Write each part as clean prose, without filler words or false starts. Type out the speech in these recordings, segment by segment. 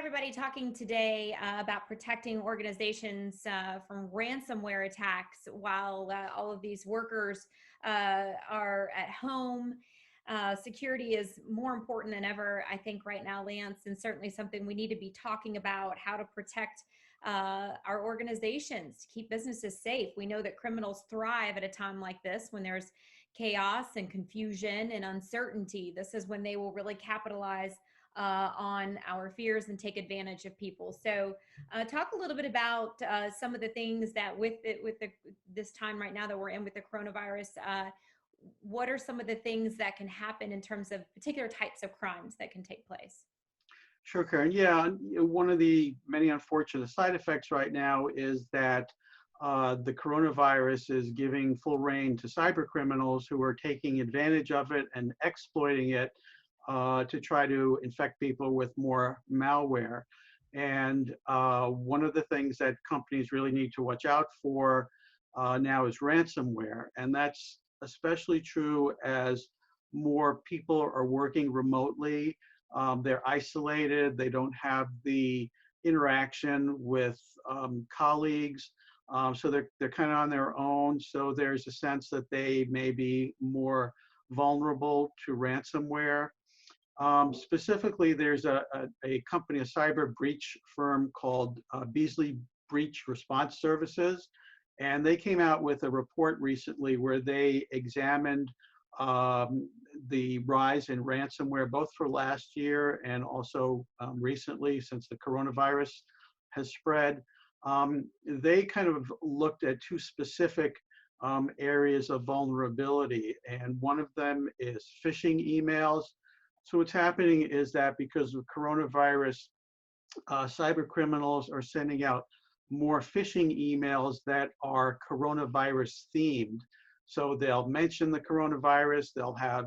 everybody. Talking today about protecting organizations from ransomware attacks while all of these workers are at home. Security is more important than ever, I think, right now, Lance, and certainly something we need to be talking about, how to protect our organizations to keep businesses safe. We know that criminals thrive at a time like this when there's chaos and confusion and uncertainty. This is when they will really capitalize on our fears and take advantage of people. So, talk a little bit about some of the things that this time right now that we're in with the coronavirus. What are some of the things that can happen in terms of particular types of crimes that can take place? Sure, Karen. Yeah, one of the many unfortunate side effects right now is that the coronavirus is giving full rein to cyber criminals who are taking advantage of it and exploiting it to try to infect people with more malware. And one of the things that companies really need to watch out for now is ransomware. And that's especially true as more people are working remotely. They're isolated. They don't have the interaction with colleagues. So they're kind of on their own. So there's a sense that they may be more vulnerable to ransomware. Specifically, there's a company, a cyber breach firm called Beasley Breach Response Services. And they came out with a report recently where they examined the rise in ransomware, both for last year and also recently since the coronavirus has spread. They kind of looked at two specific areas of vulnerability, and one of them is phishing emails. So what's happening is that because of coronavirus, cyber criminals are sending out more phishing emails that are coronavirus themed. So they'll mention the coronavirus, they'll have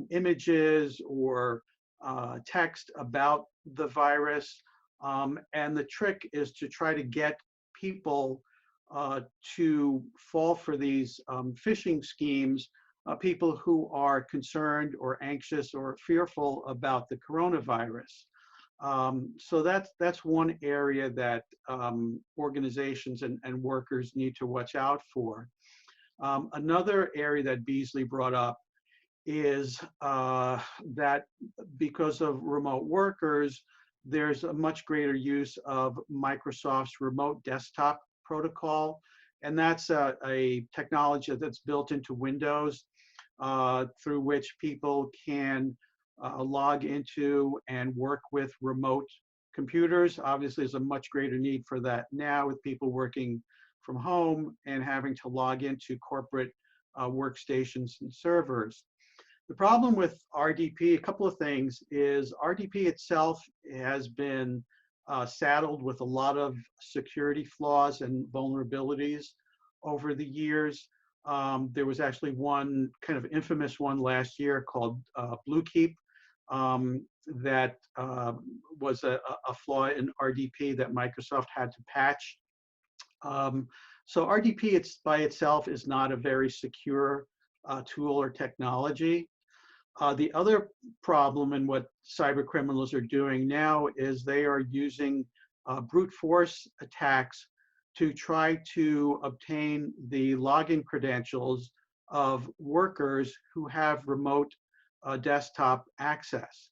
images or text about the virus. And the trick is to try to get people to fall for these phishing schemes, people who are concerned or anxious or fearful about the coronavirus. So that's one area that organizations and workers need to watch out for. Another area that Beasley brought up is that because of remote workers, there's a much greater use of Microsoft's remote desktop protocol. And that's a technology that's built into Windows through which people can log into and work with remote computers. Obviously, there's a much greater need for that now with people working from home and having to log into corporate workstations and servers. The problem with RDP, a couple of things, is RDP itself has been saddled with a lot of security flaws and vulnerabilities over the years. There was actually one kind of infamous one last year called Bluekeep that was a flaw in RDP that Microsoft had to patch. So RDP by itself is not a very secure tool or technology. The other problem in what cyber criminals are doing now is they are using brute force attacks to try to obtain the login credentials of workers who have remote desktop access.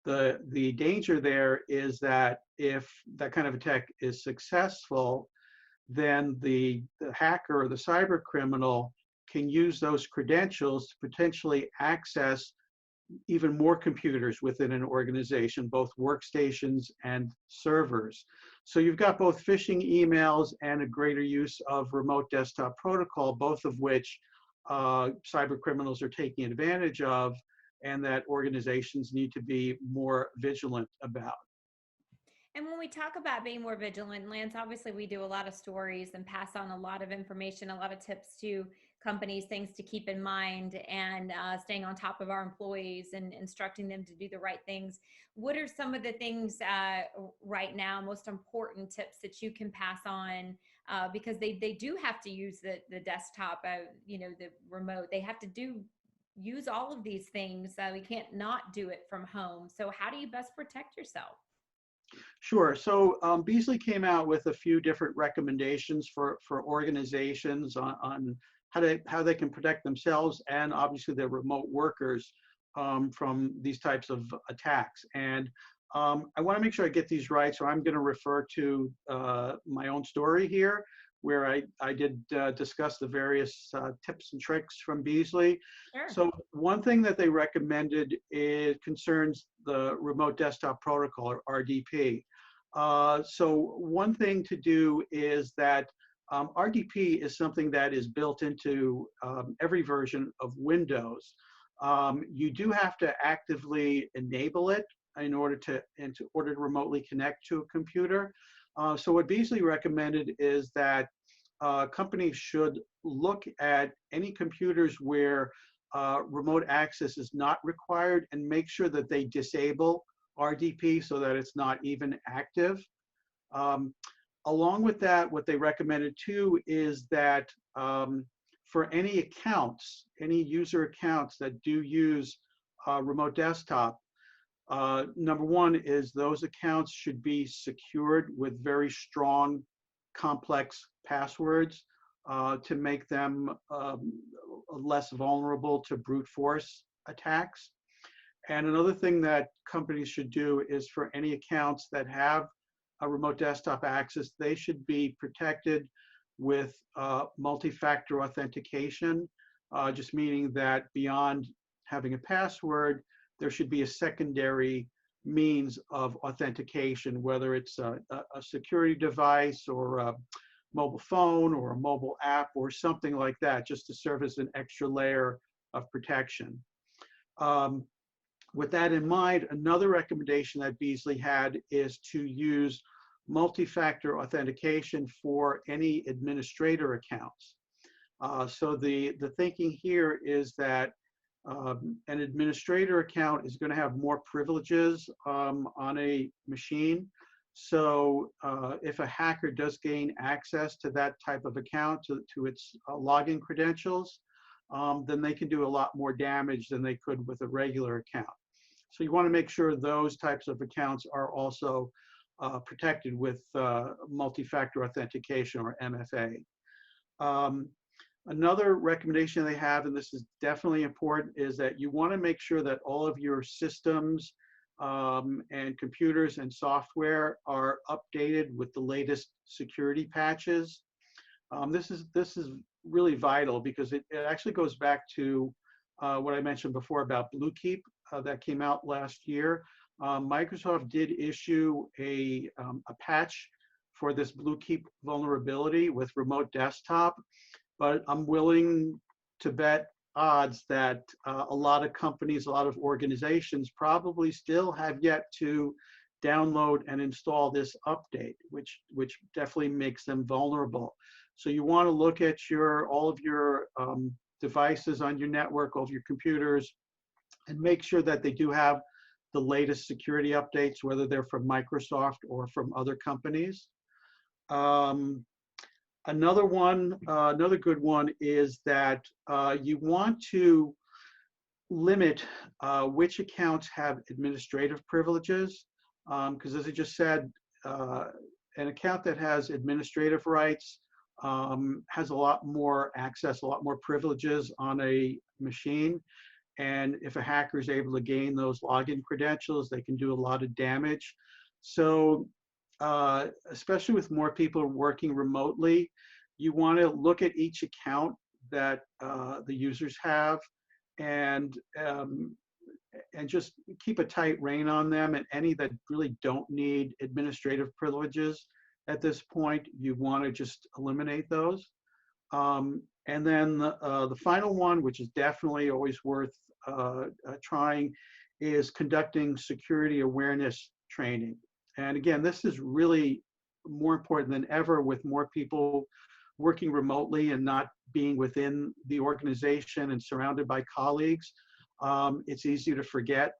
The danger there is that if that kind of attack is successful, then the hacker or the cyber criminal can use those credentials to potentially access even more computers within an organization, both workstations and servers. So you've got both phishing emails and a greater use of remote desktop protocol, both of which cyber criminals are taking advantage of, and that organizations need to be more vigilant about. And when we talk about being more vigilant, Lance, obviously we do a lot of stories and pass on a lot of information, a lot of tips to companies, things to keep in mind, and staying on top of our employees and instructing them to do the right things. What are some of the things right now, most important tips that you can pass on? Because they do have to use the desktop, the remote. They have to use all of these things. We can't not do it from home. So how do you best protect yourself? Sure. So Beasley came out with a few different recommendations for organizations on how they can protect themselves and obviously their remote workers from these types of attacks. And I want to make sure I get these right. So I'm going to refer to my own story here, where I did discuss the various tips and tricks from Beasley. Sure. So one thing that they recommended is concerns the remote desktop protocol, or RDP. So one thing to do is that RDP is something that is built into every version of Windows. You do have to actively enable it in order to remotely connect to a computer. So what Beasley recommended is that companies should look at any computers where remote access is not required and make sure that they disable RDP so that it's not even active. Um, Along with that, what they recommended too is that for any accounts, any user accounts that do use remote desktop, number one is those accounts should be secured with very strong, complex passwords to make them less vulnerable to brute force attacks. And another thing that companies should do is for any accounts that have a remote desktop access, they should be protected with multi-factor authentication, just meaning that beyond having a password, there should be a secondary means of authentication, whether it's a security device or a mobile phone or a mobile app or something like that, just to serve as an extra layer of protection. With that in mind, another recommendation that Beasley had is to use multi-factor authentication for any administrator accounts. So the thinking here is that an administrator account is going to have more privileges on a machine. So if a hacker does gain access to that type of account, to its login credentials, then they can do a lot more damage than they could with a regular account. So you want to make sure those types of accounts are also protected with multi-factor authentication, or MFA. Another recommendation they have, and this is definitely important, is that you want to make sure that all of your systems and computers and software are updated with the latest security patches. This is really vital because it actually goes back to what I mentioned before about Bluekeep that came out last year. Microsoft did issue a patch for this Bluekeep vulnerability with remote desktop, but I'm willing to bet odds that a lot of companies, a lot of organizations probably still have yet to download and install this update, which definitely makes them vulnerable. So you want to look at all of your devices on your network, all of your computers, and make sure that they do have the latest security updates, whether they're from Microsoft or from other companies. Another good one is that you want to limit which accounts have administrative privileges, because as I just said, an account that has administrative rights has a lot more access, a lot more privileges on a machine. And if a hacker is able to gain those login credentials, they can do a lot of damage. So especially with more people working remotely, you want to look at each account that the users have and just keep a tight rein on them. And any that really don't need administrative privileges at this point, you want to just eliminate those. And then the final one, which is definitely always worth trying, is conducting security awareness training. And again, this is really more important than ever with more people working remotely and not being within the organization and surrounded by colleagues. It's easy to forget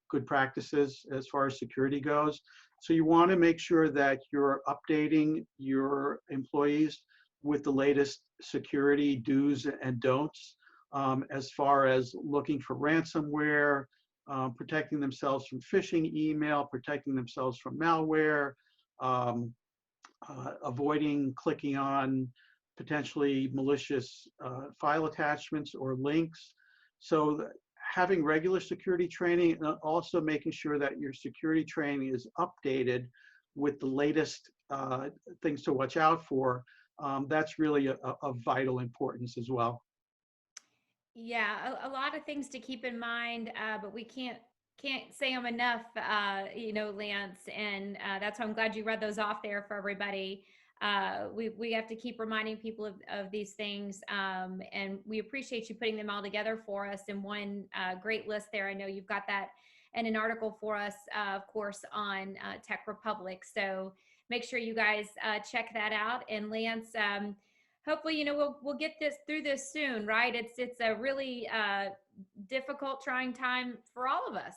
good practices as far as security goes. So you want to make sure that you're updating your employees with the latest security do's and don'ts as far as looking for ransomware, protecting themselves from phishing email, protecting themselves from malware, um, avoiding clicking on potentially malicious file attachments or links. So having regular security training, and also making sure that your security training is updated with the latest things to watch out for, that's really of vital importance as well. Yeah, a lot of things to keep in mind, but we can't say them enough, Lance, and that's why I'm glad you read those off there for everybody. We have to keep reminding people of these things, and we appreciate you putting them all together for us in one great list there. I know you've got that in an article for us, of course, on Tech Republic. So make sure you guys check that out. And Lance, hopefully, we'll get this through this soon, right? It's a really difficult, trying time for all of us.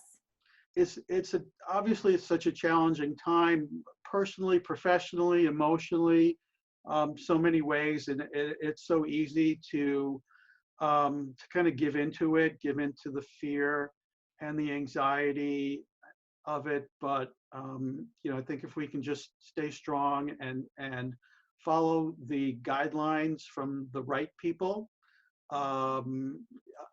Obviously it's such a challenging time, personally, professionally, emotionally, so many ways, and it's so easy to kind of give into it, give into the fear and the anxiety of it. But I think if we can just stay strong and follow the guidelines from the right people, um,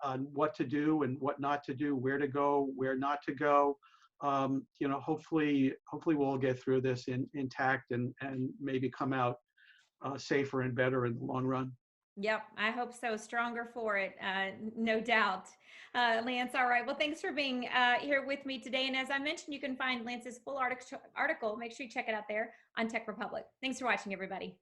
on what to do and what not to do, where to go, where not to go. Hopefully we'll get through this intact and maybe come out safer and better in the long run. Yep, I hope so. Stronger for it, no doubt. Lance, all right. Well, thanks for being here with me today. And as I mentioned, you can find Lance's full article. Make sure you check it out there on Tech Republic. Thanks for watching, everybody.